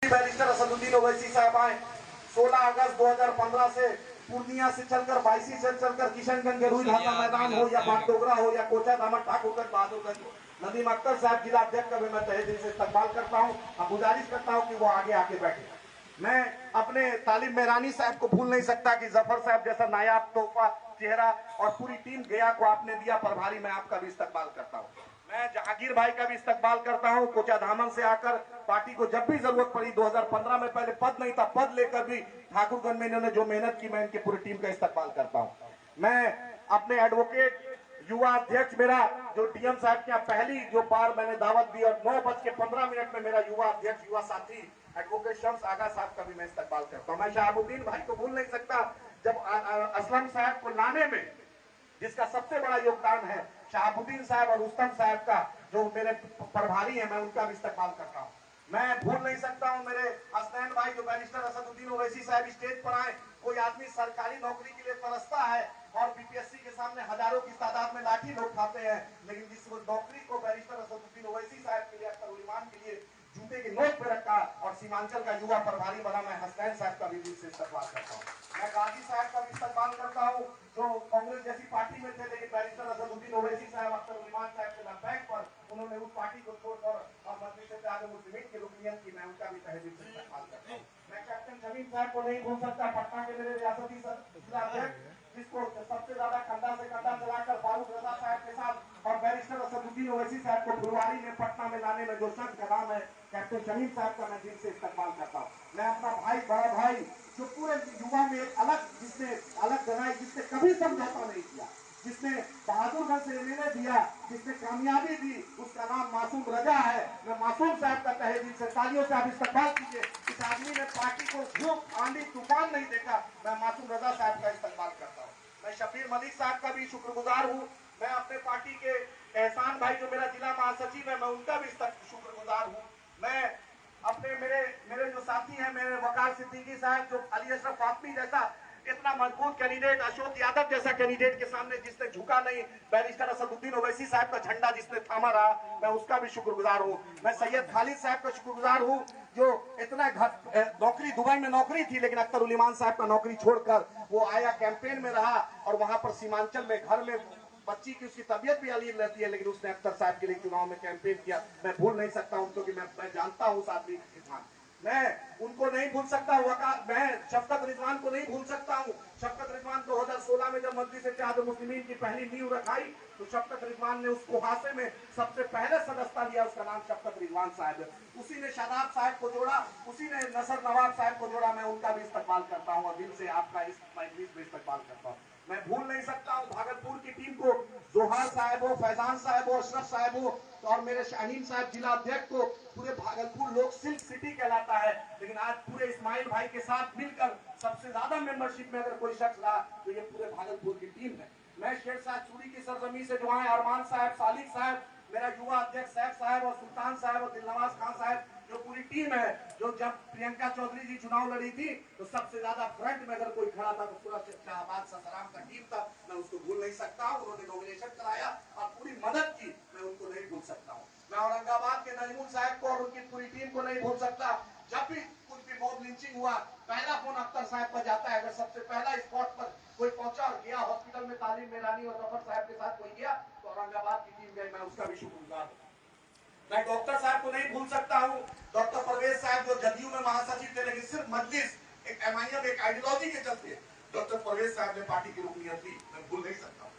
Barrister Asaduddin Owaisi साहब आए 16 अगस्त 2015 से पूर्णिया से चलकर बाईसी से चलकर किशनगंज के रुईधाना मैदान हो या बागडोगरा हो या कोचा दामन ठाकुरगंज बहादुरगंज हो, नदीम अख्तर साहब जिला अध्यक्ष का भी मैं तहे दिल से इस्तकबाल करता हूँ। हम गुजारिश करता हूँ कि वो आगे आके बैठे। मैं अपने तालिब मेहरानी साहब को भूल नहीं सकता कि जफर साहब जैसा नायाब तोहफा चेहरा और पूरी टीम गया को आपने दिया। प्रभारी मैं आपका भी इस्तकबाल करता हूँ। मैं जहांगीर भाई का भी इस्तकबाल करता हूं। कोचा धामन से आकर पार्टी को जब भी जरूरत पड़ी 2015 में, पहले पद नहीं था, पद लेकर भी ठाकुरगंज में इन्होंने जो मेहनत की, मैं इनकी पूरी टीम का इस्तकबाल करता हूं। मैं अपने एडवोकेट युवा अध्यक्ष मेरा जो डीएम साहब के यहाँ पहली जो बार मैंने दावत दी और 9:15 में मेरा युवा अध्यक्ष युवा साथी एडवोकेट शम्स आगा साहब का भी मैं इस्तकबाल करता हूं। मैं शहाबुद्दीन भाई को भूल नहीं सकता, जब असलम साहब को लाने में जिसका सबसे बड़ा योगदान है शहाबुद्दीन साहब और रुस्तम साहब का, जो मेरे प्रभारी हैं, मैं उनका भी इस्तकबाल करता हूं। मैं भूल नहीं सकता हूं मेरे हसनैन भाई जो बैरिस्टर असदुद्दीन ओवैसी साहब स्टेज पर आए। कोई आदमी सरकारी नौकरी के लिए तरसता है और बीपीएससी के सामने हजारों की तादाद में लाठी लोग खाते हैं, लेकिन जिस नौकरी को बैरिस्टर असदुद्दीन ओवैसी साहब के लिए, अख्तर उल के लिए जूते की नोक पे रखा और सीमांचल का युवा प्रभारी बना, मैं हसनैन साहब का भी दिल से इस्तकबाल करता हूँ। मैं गाजी साहब का भी इस्तकबाल करता हूँ जो कांग्रेस जैसी पार्टी में थे, लेकिन बैरिस्टर असदुद्दीन ओवैसी साहब अख्तर उल साहब के लबैक पर उन्होंने उस पार्टी को छोड़कर और मजलिस मुस्लिमीन की रुकनियत की, मैं उनका भी तहे दिल से इस्तकबाल करता हूँ। मैं कैप्टन शमीम साहब को नहीं भूल सकता, पटना के मेरे रियासती जिला अध्यक्ष, जिसको सबसे ज्यादा कंधा से कंधा चलाकर फारूक रजा साहब के साथ और बैरिस्टर असदुद्दीन ओवैसी साहब को फुलवारी में पटना में लाने में जो शख्स का नाम है कैप्टन शमीम साहब का, मैं दिल से इस्तकबाल करता हूँ। मैं अपना भाई, बड़ा भाई जो पूरे युवा में एक अलग, जिसने अलग बनाई, जिसने कभी समझौता नहीं किया, जिसने बहादुरगंज से एमएलए दिया, जिसने कामयाबी दी, उसका नाम मासूम रजा है। मैं मासूम साहब का तहे दिल से तालियों से आप इस्तकबाल कीजिए। इस आदमी ने पार्टी को धूप आंधी तूफान नहीं देखा। मैं मासूम रजा साहब का इस्तकबाल करता हूँ। मैं शफीर मलिक साहब का भी शुक्रगुजार हूँ। मैं अपने पार्टी के एहसान भाई जो मेरा जिला महासचिव है, मैं उनका भी शुक्रगुजार हूँ। मैं अपने मेरे जो साथी हैं, मेरे वकार सिद्दीकी साहब जो अली अशरफ फातमी जैसा इतना मजबूत कैंडिडेट, अशोक यादव जैसा कैंडिडेट के सामने जिसने झुका नहीं, बैरिस्टर असदुद्दीन ओवैसी साहब का झंडा जिसने थामा रहा, मैं उसका भी शुक्रगुजार हूँ। मैं सैयद खालिद साहब का शुक्रगुजार हूँ जो इतना नौकरी, दुबई में नौकरी थी, लेकिन अख्तर उल साहब का नौकरी छोड़कर वो आया, कैंपेन में रहा और वहां पर सीमांचल में घर में बच्ची की उसकी तबीयत भी अलीब रहती है, लेकिन उसने अख्तर साहब के लिए चुनाव में कैंपेन किया। मैं भूल नहीं सकता उनको कि मैं जानता हूं उस आदमी की खिदमत। मैं उनको नहीं भूल सकता, मैं शफकत रिजवान को नहीं भूल सकता हूं। शफकत रिजवान 2016 में जब मजलिस इत्तेहाद मुस्लिमीन की पहली नींव रखाई, तो शफकत रिजवान ने उस कुहासे में सबसे पहले सदस्यता लिया, उसका नाम शफकत रिजवान साहब है। उसी ने शादाब साहब को जोड़ा, उसी ने नसर नवाब साहब को जोड़ा। मैं उनका भी इस्तकबाल करता हूँ और दिल से आपका इस मजलिस में इस्तकबाल करता हूँ। मैं भूल नहीं सकता हूँ भागलपुर की टीम को, जोहार साहब हो, फैजान साहब हो, अशरफ साहब हो और मेरे शाहीन साहब जिला अध्यक्ष को। पूरे भागलपुर लोग सिल्क सिटी कहलाता है, लेकिन आज पूरे इस्माइल भाई के साथ मिलकर सबसे ज्यादा मेंबरशिप में अगर कोई शख्स रहा तो ये पूरे भागलपुर की टीम है। मैं शेरशाह सूरी की सरजमी से जो आए अरमान साहब, सालिक साहब, मेरा युवा अध्यक्ष सैफ साहब और सुल्तान साहब और दिलनवाज खान साहब, जो पूरी टीम है, जो जब प्रियंका चौधरी जी चुनाव लड़ी थी तो सबसे ज्यादा फ्रंट में अगर कोई खड़ा था तो पूरा शाहबाद ससाराम का टीम था। मैं उसको भूल नहीं सकता हूँ। उन्होंने नॉमिनेशन कराया और पूरी मदद की, मैं उनको नहीं भूल सकता हूँ। मैं औरंगाबाद के नजमुल साहब को और उनकी पूरी टीम को नहीं भूल सकता। जब भी कुछ भी मॉब लिंचिंग हुआ, पहला फोन अख्तर साहब पर जाता है। अगर सबसे पहला स्पॉट पर कोई पहुंचा और गया हॉस्पिटल में, तालीम मेरानी और जफर साहब के साथ कोई गया तो औरंगाबाद की टीम गई, मैं उसका भी शुक्रगुजार हूँ। मैं डॉक्टर साहब को नहीं भूल सकता हूँ। डॉक्टर परवेज साहब जो जदयू में महासचिव थे, लेकिन सिर्फ मजलिस एक एमआईएम एक आइडियोलॉजी के चलते डॉक्टर परवेज साहब ने पार्टी की रुकनियत दी, मैं भूल नहीं सकता हूँ।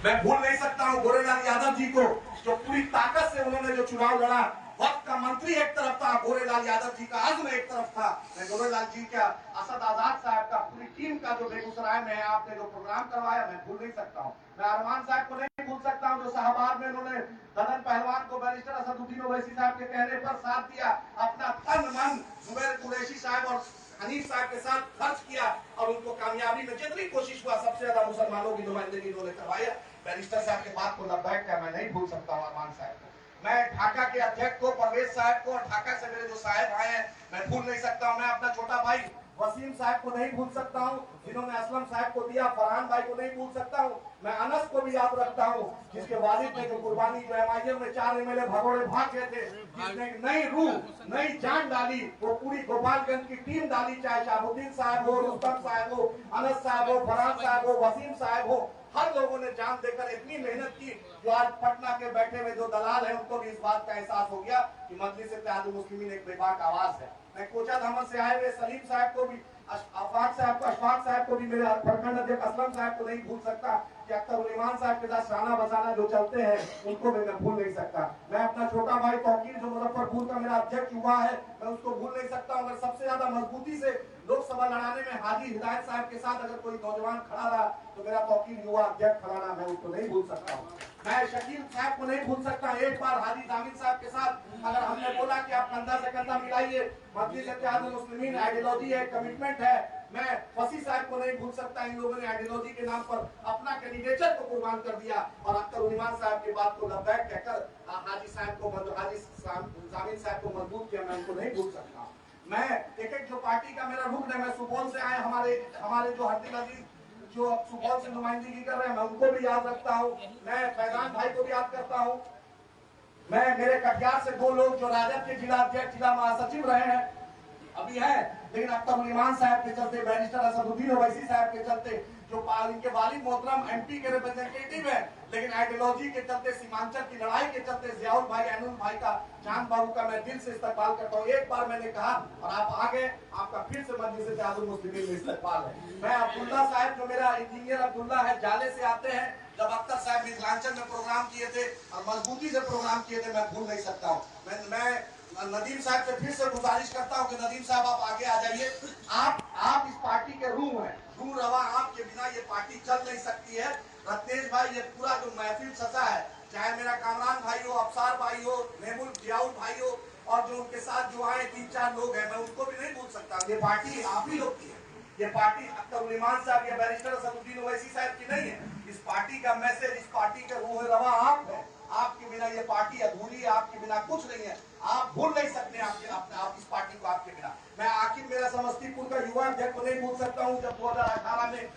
मैं भूल नहीं सकता हूँ गोरेलाल यादव जी को, जो पूरी ताकत से उन्होंने जो चुनाव लड़ा। वक्त का मंत्री एक तरफ था, गोरेलाल यादव जी का आज़्म एक तरफ था। मैं गोरेलाल जी का, असद आजाद साहब का, पूरी टीम का जो बेगूसराय में आपने जो प्रोग्राम करवाया, मैं भूल नहीं सकता हूँ। मैं अरमान साहब को नहीं भूल सकता हूँ जो शाहबाद में उन्होंने ददन पहलवान को बैरिस्टर असदुद्दीन ओवैसी साहब के कहने पर साथ दिया, अपना तन मन जुबैर कुरैशी साहब और हनीफ साहब के साथ खर्च किया और उनको कामयाबी में जितनी कोशिश हुआ सबसे ज्यादा मुसलमानों की नुमाइंदगी उन्होंने करवाया। बैरिस्टर साहब के बात को लबैक का मैं नहीं भूल सकता हूँ अरमान साहब को। मैं ढाका के अध्यक्ष को, परवेज साहब को और ढाका से मेरे जो साहब आए हैं मैं भूल नहीं सकता हूं। मैं अपना छोटा भाई वसीम साहब को नहीं भूल सकता हूं, जिन्होंने असलम साहब को दिया। फरहान भाई को नहीं भूल सकता हूं। मैं अनस को भी याद रखता हूं, जिसके वालिद ने जो कुर्बानी, जो एमआईएम में 4 एमएलए भगोड़े भाग गए थे, जिसने एक नई रूह, नई जान डाली, वो पूरी गोपालगंज की टीम डाली, चाहे शाहबुद्दीन साहब हो, रुस्तम साहब हो, अनस साहब हो, फरहान साहब हो, वसीम साहब हो, हर लोगों ने जान देकर इतनी मेहनत की, जो आज पटना के बैठे हुए जो दलाल हैं उनको भी इस बात का एहसास हो गया कि मजलिस इत्तेहादुल मुस्लिमीन एक बेबाक आवाज है। मैं कोचा धामन से आए हुए सलीम साहब को भी, अशफाक साहब को भी, मेरे प्रखंड अध्यक्ष असलम साहब को नहीं भूल सकता, कि अख्तर उल ईमान साहब के साथ शाना बसाना जो चलते हैं उनको भी मैं भूल नहीं सकता। मैं अपना छोटा भाई तौकीर जो मुजफ्फरपुर का मेरा अध्यक्ष हुआ है, मैं उसको भूल नहीं सकता। मगर सबसे ज्यादा मजबूती से लोकसभा लड़ाने में हाजी हिदायत साहब के साथ अगर कोई नौजवान खड़ा रहा तो मेरा तौकीर युवा अध्यक्ष खड़ा रहा, मैं उसको नहीं भूल सकता हूँ। मैं शकील साहब को नहीं भूल सकता। एक बार हाजी जामिल साहब के साथ अगर हमने बोला कि आप कंधा से कंधा मिलाइए, मजलिस इत्तेहादुल मुस्लिमीन आइडियोलॉजी है, कमिटमेंट है, मैं फसी साहब को नहीं भूल सकता। इन लोगों ने आइडियोलॉजी के नाम पर अपना कैंडिडेचर को कुर्बान कर दिया और अख्तर उल ईमान साहब की बात को लब्बैक कहकर हाजी साहब को, हाजी जामिल साहब को मजबूत किया, मैं उनको नहीं भूल सकता। मैं एक जो पार्टी का मेरा रुकन है, मैं सुपौल से आए हमारे जो हरदिल अजीज जो सुपौल से नुमाइंदगी कर रहे हैं, मैं उनको भी याद रखता हूँ। मैं फैजान भाई को भी याद करता हूँ। मैं मेरे कटिहार से 2 लोग जो राजद के जिला अध्यक्ष, जिला महासचिव रहे हैं, अभी है, लेकिन अख्तर उल ईमान साहब के चलते, बैरिस्टर असदुद्दीन ओवैसी साहब के चलते, जो इनके वालिद मोहतरम एमपी के रिप्रेजेंटेटिव है, लेकिन आइडियोलॉजी के चलते, सीमांचल की लड़ाई के चलते जियाउल भाई, एनुल भाई का, चांद बाबू का मैं दिल से इस्तकबाल करता हूँ। एक बार मैंने कहा और आप आ गए, आपका फिर से मजलिस इत्तेहादुल मुस्लिमीन में इस्तकबाल है। मैं अब्दुल्ला साहब, जो मेरा इंजीनियर अब्दुल्ला है, जाले से आते हैं, जब अख्तर साहब मिथिलांचल में प्रोग्राम किए थे और मजबूती से प्रोग्राम किए थे, मैं भूल नहीं सकता हूँ। मैं नदीम साहब से फिर से गुजारिश करता हूं कि नदीम साहब आप आगे आ जाइए। आप इस पार्टी के रूह हैं, रूह रवा, आपके बिना ये पार्टी चल नहीं सकती है। रत्नेश भाई, ये पूरा जो महफिल सजा है, चाहे मेरा कामरान भाई हो, अफसार भाई हो, नेमुल जियाउल भाई हो, और जो उनके साथ जो आए 3-4 लोग हैं, मैं उनको भी नहीं भूल सकता। ये पार्टी आप ही लोग की है। ये पार्टी अख्तर उल ईमान साहब या बैरिस्टर असदुद्दीन ओवैसी साहब की नहीं है। इस पार्टी का मैसेज, इस पार्टी के रूह रवा आप है। आपके बिना ये पार्टी अधूरी है, आपके बिना कुछ नहीं है। आप भूल नहीं सकते आप इस पार्टी को आपके बिना। मैं आखिर मेरा समस्तीपुर का युवा अध्यक्ष को नहीं भूल सकता हूँ। जब 2018 में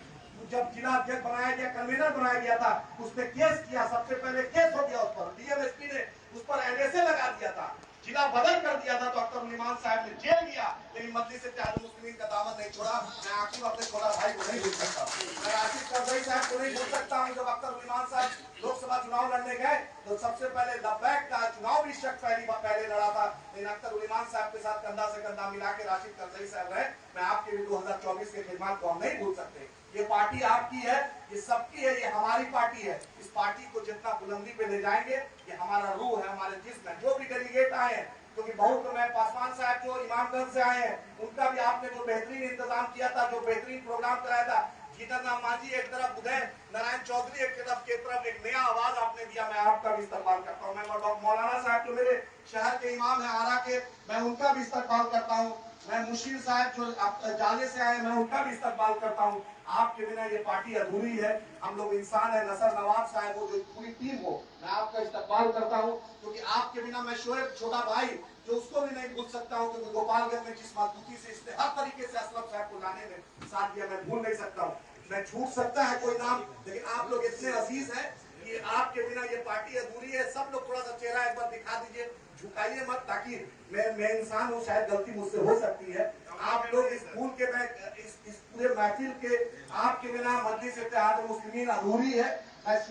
जब जिला अध्यक्ष बनाया गया, कन्वीनर बनाया गया था, उसने केस किया, सबसे पहले केस हो गया उस पर, डीएमएसपी ने उस पर एनएसए लगा दिया था, जिला बदल कर दिया था, तो अख्तर उल ईमान साहब ने जेल गया, लेकिन मजलिस इत्तेहादुल मुस्लिमीन का दामन नहीं छोड़ा। मैं आखिर अपने छोटा भाई को नहीं भूल सकता। मैं आसिफ करजई साहब को नहीं भूल सकता हूँ। जब अख्तर उल ईमान साहब लोकसभा चुनाव लड़ने गए तो सबसे पहले लब्बैक का चुनाव भी शख्स पहले लड़ा था, लेकिन अख्तर उल ईमान साहब के साथ कंधा से कंधा मिला के राशिद करजई साहब रहे। मैं आपके भी 2024 के खिदमत को हम नहीं भूल सकते। ये पार्टी आपकी है, ये सबकी है, ये हमारी पार्टी है। इस पार्टी को जितना बुलंदी पे ले जाएंगे, ये हमारा रूह है, हमारे जिस्म है। जो भी डेलीगेट आए हैं, क्योंकि बहुत, तो मैं पासवान साहब जो इमामगंज से आए हैं, उनका भी आपने जो बेहतरीन इंतजाम किया था, जो बेहतरीन प्रोग्राम कराया था, जीतन राम मांझी एक तरफ, उदय नारायण चौधरी एक तरफ एक नया आवाज आपने दिया, मैं आपका भी इस्तेमाल करता हूँ। मैं मौलाना साहब जो मेरे शहर के इमाम है आरा के, मैं उनका भी इस्तेमाल करता हूँ। मैं मुशीर साहब जो जाले से आए, मैं उनका भी इस्तेमाल करता हूँ। आपके बिना ये पार्टी अधूरी है। हम लोग इंसान है। नसर नवाब साहब हो, जो पूरी टीम हो, मैं आपका इस्तेमाल करता हूँ, क्योंकि आपके बिना मैं शोएब छोटा भाई जो उसको भी नहीं भूल सकता हूँ, क्योंकि गोपालगंज में जिस मजबूती से इसने हर तरीके से असलम साहब को लाने में साथ दिया, मैं भूल नहीं सकता हूँ। मैं छूट सकता है कोई नाम, लेकिन आप लोग इतने अजीज हैं कि आपके बिना ये पार्टी अधूरी है। सब लोग थोड़ा सा चेहरा एक बार दिखा दीजिए, झुकाइए मत, ताकि मैं इंसान हूँ, शायद गलती मुझसे हो सकती है। आप लोग इस फूल के, मैं इस पूरे महफिल के, आपके बिना मजलिस इत्तेहादुल मुस्लिमीन अधूरी है।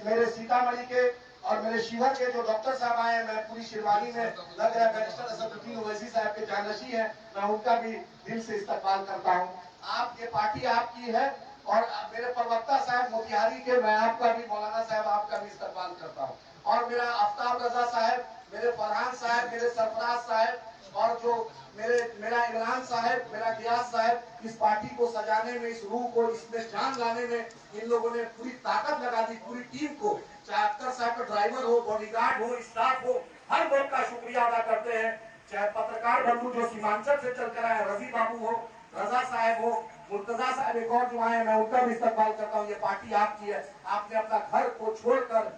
मेरे सीतामढ़ी के और मेरे शिवर के जो डॉक्टर साहब आए हैं, मैं पूरी शेरवानी में लग रहा है बैरिस्टर असदुद्दीन ओवैसी साहब के जानशी है, मैं उनका भी दिल से इस्तेमाल करता हूँ। आप, ये पार्टी आपकी है। और मेरे प्रवक्ता साहब मोतिहारी के, मैं आपका भी, मौलाना साहब आपका भी इस्तेमाल करता हूँ। और मेरा आफ्ताब रजा साहब, मेरे फरहान साहब, मेरे सरफराज साहब, और जो मेरा इमरान साहब, मेरा गियास साहब, इस पार्टी को सजाने में, इस रूह को इसमें जान लाने में इन लोगों ने पूरी ताकत लगा दी, पूरी टीम को। चाहे अख्तर साहब का ड्राइवर हो, बॉडीगार्ड हो, स्टाफ हो, हर लोग का शुक्रिया अदा करते हैं। चाहे पत्रकार बंधु जो सीमांचल से चलकर आए, रजी बाबू हो, रजा साहब हो, मुर्तजा साहब एक और जो आए, मैं उनका भी इस्तेमाल करता हूँ। ये पार्टी आपकी है। आपने अपना घर को छोड़कर,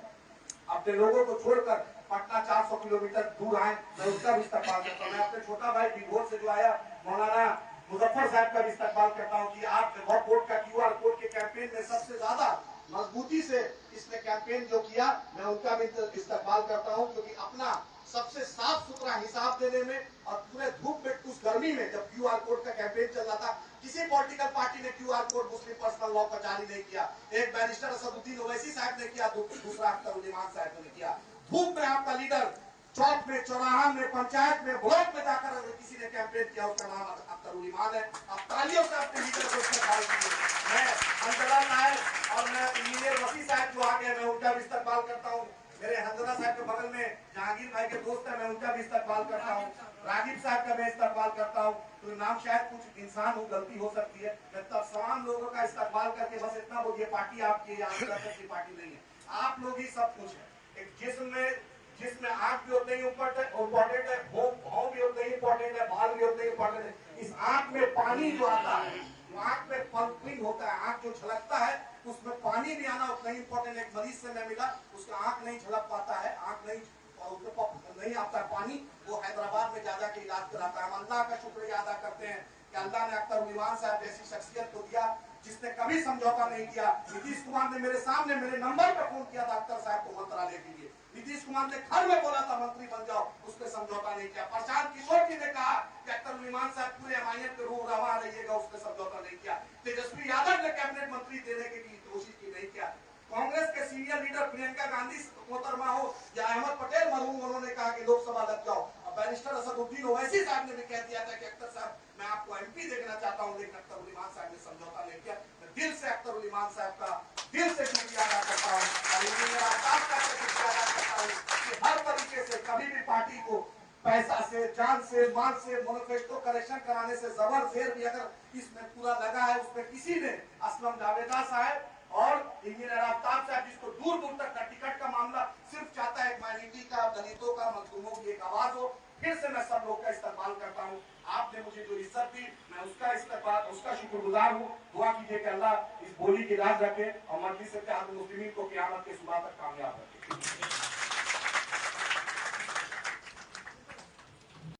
अपने लोगों को छोड़कर पटना 400 किलोमीटर दूर आए, मैं उसका भी इस्तेमाल करता हूँ। मैं अपने छोटा भाई बिघोर से जो आया मौलाना मुजफ्फर साहब का भी इस्तेमाल करता हूँ कि आप वक्फ बोर्ड का QR कोड के कैंपेन में सबसे ज्यादा मजबूती से इसने कैंपेन जो किया, मैं उनका भी इस्तेमाल करता हूँ, क्योंकि अपना सबसे साफ सुथरा हिसाब देने में और पूरे धूप में उस गर्मी में जब QR कोड का कैंपेन चल रहा था, किसी पॉलिटिकल पार्टी ने QR कोड मुस्लिम पर्सनल लॉ का जारी नहीं किया। एक बैरिस्टर असदुद्दीन ओवैसी साहब ने किया, दूसरा अख्तर उल इमान साहब ने किया। धूप में आपका लीडर चौक में, चौराहा में, पंचायत में, ब्लॉक में जाकर अगर किसी ने कैंपेन किया, उसका नाम अख्तर उल इमान है। अब तालियों से अपने लीडर को इस्तेमाल कीजिए। मैं हंसला नायक और मैं इंजीनियर वसी साहब जो आ गए, मैं उनका भी इस्तेमाल करता हूँ। मेरे हंसला साहब के बगल में जहांगीर भाई के दोस्त है, मैं उनका भी इस्तेमाल करता हूँ। राजीव साहब का मैं इस्तेमाल करता हूँ। तो नाम शायद कुछ इंसान हो, गलती हो सकती है, मैं तमाम लोगों का इस्तेमाल करके बस इतना बोलिए, पार्टी आपकी की पार्टी नहीं है, आप लोग ही सब कुछ है। एक जिसमें आंख भी उतना ही इम्पोर्टेंट है, भौं भी उतना ही इम्पोर्टेंट है, बाल भी उतना ही इम्पोर्टेंट है। इस आंख में पानी जो आता है, जो आंख में पल्पिंग होता है, आंख जो छलकता है, उसमें पानी भी आना उतना ही इम्पोर्टेंट है। एक मरीज से मैं मिला, उसका आंख नहीं छलक पाता है, आंख नहीं नहीं आता है पानी, वो हैदराबाद में जा के इलाज कराता है। हम अल्लाह का शुक्रिया अदा करते हैं कि अल्लाह ने अख्तर उल इमान साहब जैसी शख्सियत को दिया, जिसने कभी समझौता नहीं किया। नीतीश कुमार ने मेरे सामने मेरे नंबर पर फोन किया था अख्तर साहब को मंत्रालय के लिए। नीतीश कुमार ने घर में बोला था मंत्री बन जाओ, उस पर समझौता नहीं किया। प्रशांत किशोर जी ने कहा कि अख्तर उल इमान साहब पूरे एमआईएम के रूह रवा रहिएगा, उस पर समझौता नहीं किया। तेजस्वी यादव ने कैबिनेट मंत्री देने के लिए कोशिश की, नहीं किया। कांग्रेस के सीनियर लीडर प्रियंका गांधी मोहतरमा हो या अहमद पटेल मरहूम, उन्होंने कहा कि लोकसभा लग जाओ। अब बैरिस्टर असदुद्दीन ओवैसी साहब ने भी कह दिया था कि अख्तर साहब मैं आपको एमपी देखना चाहता हूं, लेकिन अख्तर उल इमान साहब ने समझौता नहीं किया। मैं दिल से अख्तर उल इमान साहब का दिल से शुक्रिया अदा करता हूं और इंजीनियर आफताब का शुक्रिया अदा करता हूं कि हर तरीके से कभी भी पार्टी को पैसा से, जान से, माल से, मैनिफेस्टो करेक्शन कराने से, जबर जेर भी अगर इसमें पूरा लगा है, उसमें किसी ने, असलम जावेदा साहब और इंजीनियर आफताब साहब, जिसको दूर दूर तक का टिकट का मामला सिर्फ चाहता है माइनॉरिटी का, दलितों का, मजलूमों की एक आवाज हो, फिर से मैं सब लोग का इस्तेमाल करता हूँ। आपने मुझे जो इज्जत दी, मैं उसका इस्तेमाल, उसका शुक्रगुजार हूँ। दुआ कीजिए कि अल्लाह इस बोली की राज रखे और मजलिस इत्तेहाद मुस्लिमीन को क़यामत के सुबह तक कामयाब रखे।